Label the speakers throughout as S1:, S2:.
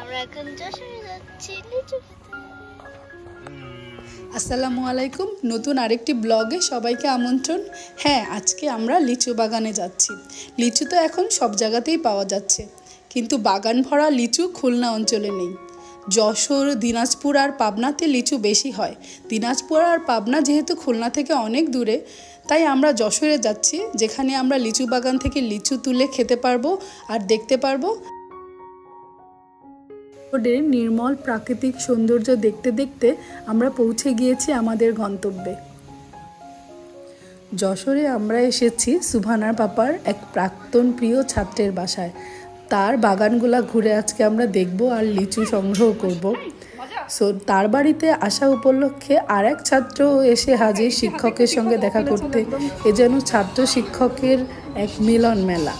S1: আমরা এখন যশোরে যাচ্ছি লিচু খেতে।
S2: আসসালামু আলাইকুম, নতুন আরেকটি ব্লগে সবাইকে আমন্ত্রণ। হ্যাঁ, আজকে আমরা লিচু বাগানে যাচ্ছি। লিচু তো এখন সব জায়গাতেই পাওয়া যাচ্ছে, কিন্তু বাগান ভরা লিচু খুলনা অঞ্চলে নেই। যশোর, দিনাজপুর আর পাবনাতে লিচু বেশি হয়। দিনাজপুর আর পাবনা যেহেতু খুলনা থেকে অনেক দূরে, তাই আমরা যশোরে যাচ্ছি, যেখানে আমরা লিচু বাগান থেকে লিচু তুলে খেতে পারবো আর দেখতে পারবো। নির্মল প্রাকৃতিক সৌন্দর্য দেখতে দেখতে আমরা পৌঁছে গিয়েছি আমাদের গন্তব্যে। যশোরে আমরা এসেছি সুবহানার পাপার এক প্রাক্তন প্রিয় ছাত্রের বাসায়। তার বাগানগুলা ঘুরে আজকে আমরা দেখব আর লিচু সংগ্রহ করব। তার বাড়িতে আসা উপলক্ষে আর এক ছাত্র এসে হাজির শিক্ষকের সঙ্গে দেখা করতে। এ যেন ছাত্র শিক্ষকের এক মিলন মেলা।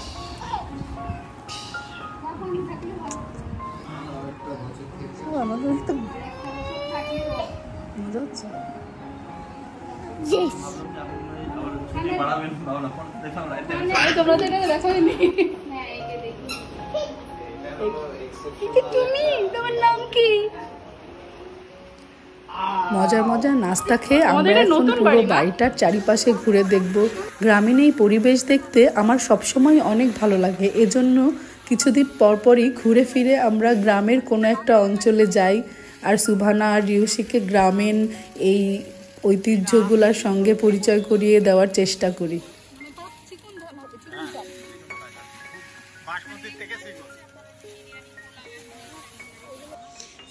S2: মজার মজার নাস্তা খেয়ে আমরা এখন পুরো বাড়িটার চারিপাশে ঘুরে দেখব। গ্রামীণ এই পরিবেশ দেখতে আমার সবসময় অনেক ভালো লাগে। এজন্য কিছুদিন পরপরই ঘুরে ফিরে আমরা গ্রামের কোনো একটা অঞ্চলে যাই আর সুবহানা আর রিউশিকে গ্রামীণ এই ঐতিহ্যগুলোর সঙ্গে পরিচয় করিয়ে দেওয়ার চেষ্টা করি।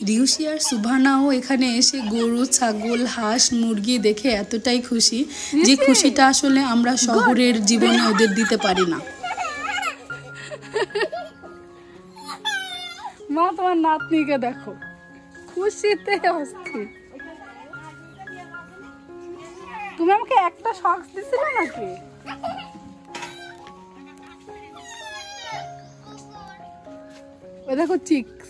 S2: রিউশি আর সুবহানাও এখানে এসে গরু, ছাগল, হাঁস, মুরগি দেখে এতটাই খুশি যে খুশিটা আসলে আমরা শহরের জীবনে ওদের দিতে পারি না।
S3: মা, তোমার নাতনিকে দেখো, খুশিতে অস্থির। তুমি আমাকে একটা শক্স দিছিলে নাকি? ওই দেখো চিক্স।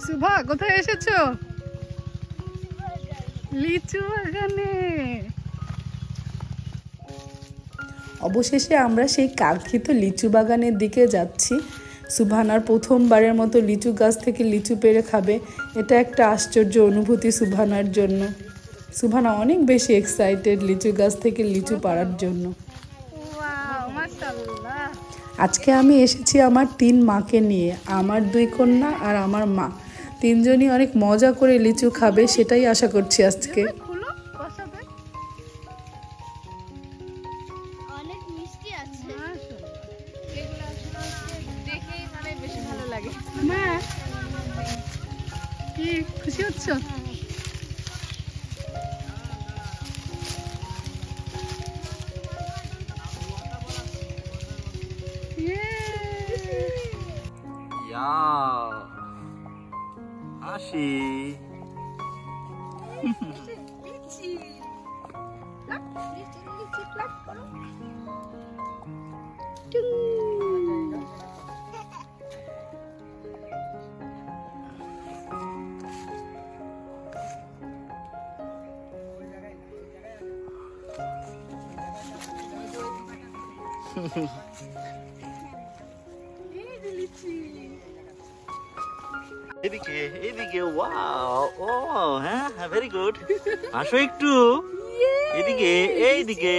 S3: সুভা, কোথায় এসেছো? লিচু বাগানে।
S2: অবশেষে আমরা সেই কাঙ্ক্ষিত লিচু বাগানের দিকে যাচ্ছি। সুবহানার প্রথমবারের মতো লিচু গাছ থেকে লিচু পেড়ে খাবে। এটা একটা আশ্চর্য অনুভূতি সুবহানার জন্য। সুবহানা অনেক বেশি এক্সাইটেড লিচু গাছ থেকে লিচু পাড়ার জন্য। আজকে আমি এসেছি আমার 3 মাকে নিয়ে, আমার 2 কন্যা আর আমার মা। 3 জনই অনেক মজা করে লিচু খাবে, সেটাই আশা করছি আজকে।
S3: কি খুশি হচ্ছ?
S4: আসি। এদিকে এদিকে, ওয়াও, ও হ্যাঁ, ভেরি গুড। আসো একটু এদিকে, এইদিকে।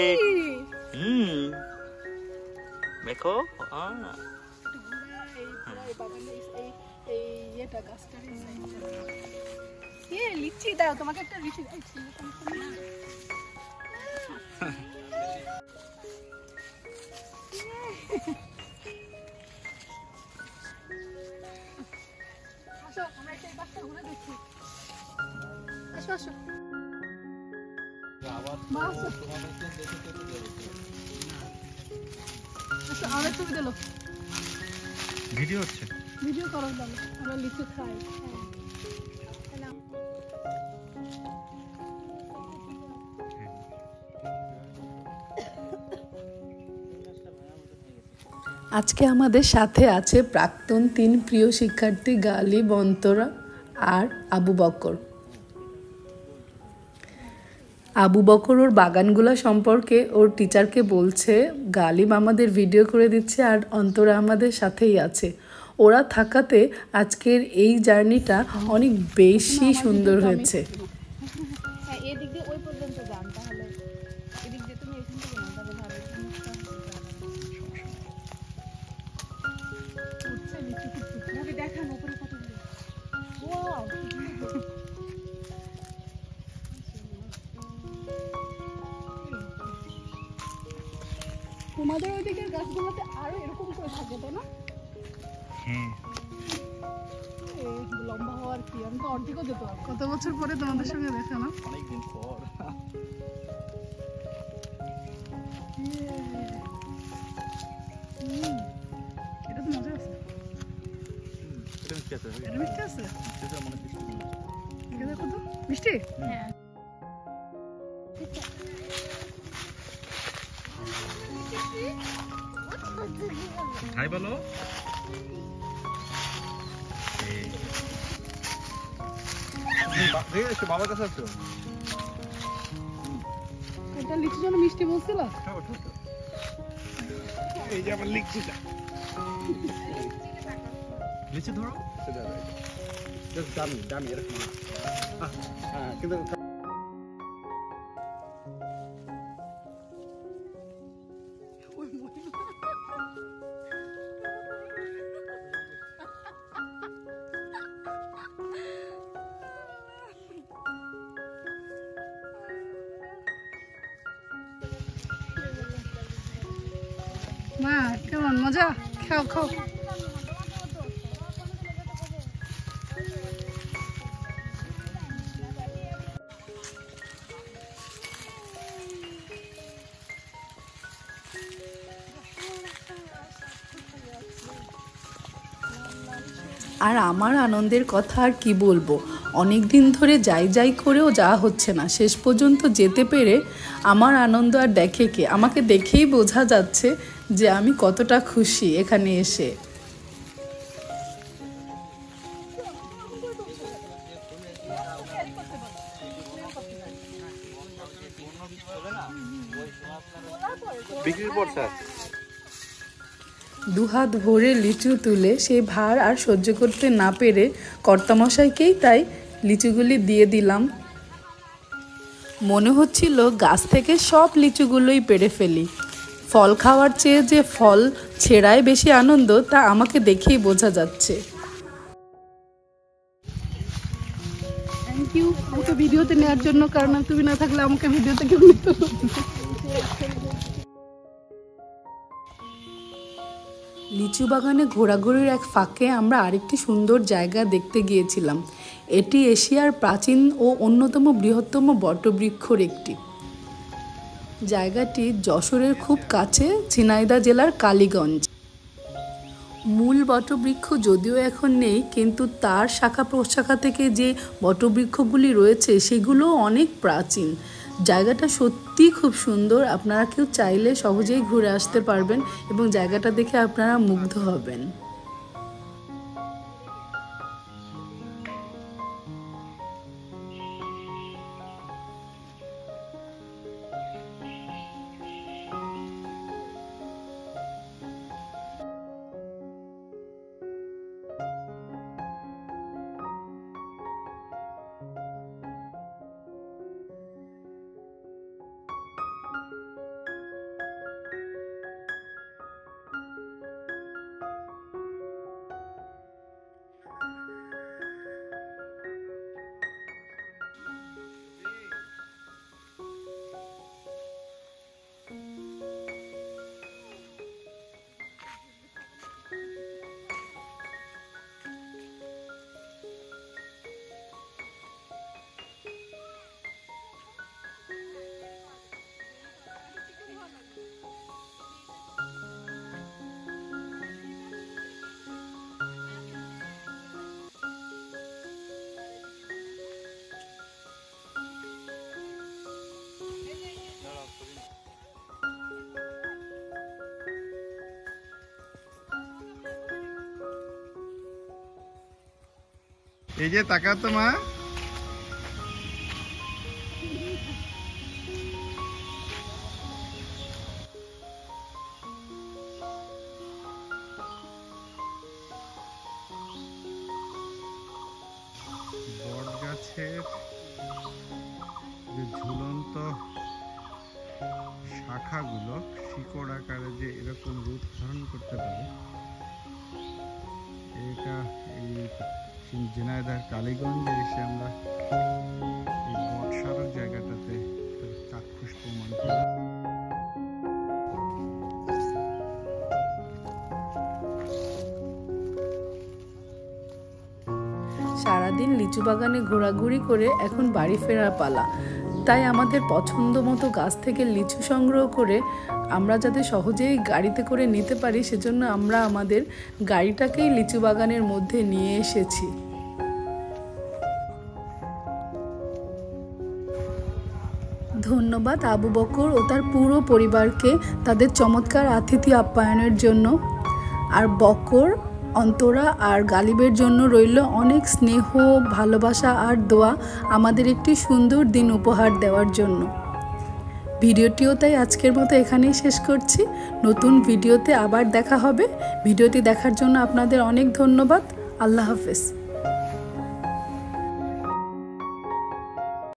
S4: দেখো,
S3: লিচি দাও, তোমাকে একটা লিচি দিচ্ছি। আসো, আমরা এই পাশটা ঘুরে দেখি। আসো আসো। আমরা ছবি দিল,
S4: ভিডিও হচ্ছে,
S3: ভিডিও করো, দাও আমরা লিচু খাই।
S2: আজকে আমাদের সাথে আছে প্রাক্তন 3 প্রিয় শিক্ষার্থী গালিব, অন্তরা আর আবু বকর। আবু বকর ওর বাগানগুলো সম্পর্কে ওর টিচারকে বলছে। গালিব আমাদের ভিডিও করে দিচ্ছে আর অন্তরা আমাদের সাথেই আছে। ওরা থাকাতে আজকের এই জার্নিটা অনেক বেশি সুন্দর হয়েছে।
S3: হ্যাঁ এদিক দিয়ে ওই পর্যন্ত যান, তাহলে এদিক দিয়ে তুমি এখান থেকে না তাহলে ভালো উঠছে নিচে খুব দেখান উপরে কতগুলো। ওয়াও তোমাদের ওইদিকের গাছগুলোতে আরো এরকম করে থাকে তো না?
S4: হ্যাঁ
S3: লম্বা হওয়ার কি, আমি তো অর্ধেকও যেতে পারবো।
S2: কত বছর পরে তোমাদের সঙ্গে দেখা না?
S4: অনেকদিন পর।
S2: এটা তো মজা আছে।
S4: এটা মিষ্টি আছে।
S2: এটা মিষ্টি আছে?
S4: এটা মনে হয় মিষ্টি।
S2: এটা দেখো তো মিষ্টি।
S3: হ্যাঁ
S4: হাই বলো। বাবার কাছে আছো?
S2: এটা লিচুর জন্য মিষ্টি বলছিল।
S4: এই যে আমার লিচুটা। লিচু ধরো। দামি দামি এরকম। হ্যাঁ কিন্তু
S2: মা কেমন মজা? খাও খাও। আর আমার আনন্দের কথা আর কি বলবো, অনেক দিন ধরে যাই যাই করেও যাওয়া হচ্ছে না। শেষ পর্যন্ত যেতে পেরে আমার আনন্দ আর দেখে কে? আমাকে দেখেই বোঝা যাচ্ছে যে আমি কতটা খুশি এখানে এসে।
S4: বিক্রির পর স্যার
S2: দুহাত ভরে লিচু তুলে সেই ভার আর সহ্য করতে না পেরে কর্তামশাইকেই তাই লিচুগুলি দিয়ে দিলাম। মনে হচ্ছিল গাছ থেকে সব লিচুগুলোই পেড়ে ফেলি। ফল খাওয়ার চেয়ে যে ফল ছেঁড়ায় বেশি আনন্দ তা আমাকে দেখেই বোঝা যাচ্ছে। থ্যাংক ইউ আমাকে ভিডিওতে নেওয়ার জন্য, কারণ তুমি না থাকলে আমাকে ভিডিওতে কেউ নিত না। লিচু বাগানে ঘোরাঘুরির এক ফাঁকে আমরা আরেকটি সুন্দর জায়গা দেখতে গিয়েছিলাম। এটি এশিয়ার প্রাচীন ও অন্যতম বৃহত্তম বটবৃক্ষর একটি। জায়গাটি যশোরের খুব কাছে, ঝিনাইদহ জেলার কালীগঞ্জ। মূল বটবৃক্ষ যদিও এখন নেই, কিন্তু তার শাখা প্রশাখা থেকে যে বটবৃক্ষগুলি রয়েছে সেগুলো অনেক প্রাচীন। জায়গাটা সত্যি খুব সুন্দর। আপনারা কেউ চাইলে সহজেই ঘুরে আসতে পারবেন এবং জায়গাটা দেখে আপনারা মুগ্ধ হবেন।
S5: এই যে তাকাও তো মা,
S4: গাছের যে ঝুলন্ত শাখাগুলো শিকড় আকারে যে এরকম রূপ ধারণ করতে পারে, এটা এই ঝিনাইদহ কালীগঞ্জে এসে আমরা এই বটসারক জায়গাটাতে চাক্ষুষ প্রমাণ পেলাম।
S2: সারাদিন লিচু বাগানে ঘোরাঘুরি করে এখন বাড়ি ফেরার পালা। তাই আমাদের পছন্দ মতো গাছ থেকে লিচু সংগ্রহ করে আমরা যাতে সহজেই গাড়িতে করে নিতে পারি, সেজন্য আমরা আমাদের গাড়িটাকেই লিচু বাগানের মধ্যে নিয়ে এসেছি। ধন্যবাদ আবু বকর ও তার পুরো পরিবারকে তাদের চমৎকার আতিথ্য আপ্যায়নের জন্য। আর বকর, অন্তরা আর গালিবের জন্য রইল অনেক স্নেহ, ভালোবাসা আর দোয়া আমাদের একটি সুন্দর দিন উপহার দেওয়ার জন্য। ভিডিওটিও তাই আজকের মতো এখানেই শেষ করছি। নতুন ভিডিওতে আবার দেখা হবে। ভিডিওটি দেখার জন্য আপনাদের অনেক ধন্যবাদ। আল্লাহ হাফেজ।